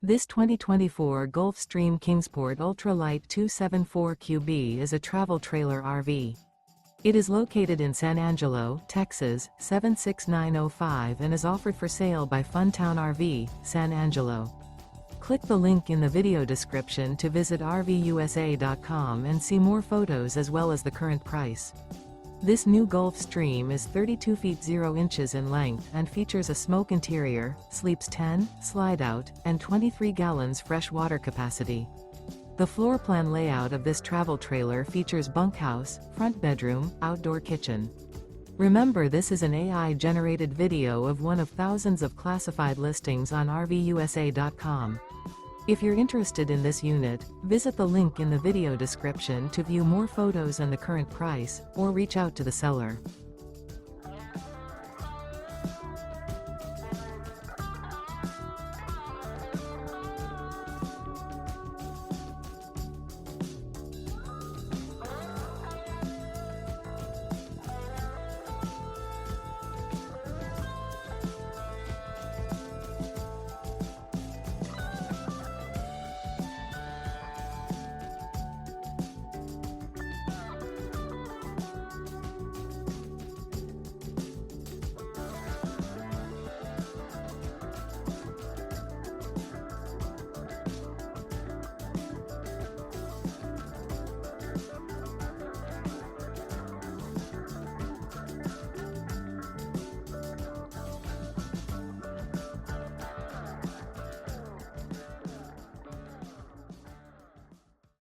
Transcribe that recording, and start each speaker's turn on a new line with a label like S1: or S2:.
S1: This 2024 Gulfstream Kingsport Ultra Lite 274QB is a travel trailer RV. It is located in San Angelo, Texas, 76905 and is offered for sale by Funtown RV, San Angelo. Click the link in the video description to visit RVUSA.com and see more photos as well as the current price. This new Gulfstream is 32 feet 0 inches in length and features a smoke interior, sleeps 10, Slideout, and 23 gallons fresh water capacity. The floor plan layout of this travel trailer features bunkhouse, front bedroom, outdoor kitchen. Remember, this is an AI-generated video of one of thousands of classified listings on RVUSA.com. If you're interested in this unit, visit the link in the video description to view more photos and the current price, or reach out to the seller.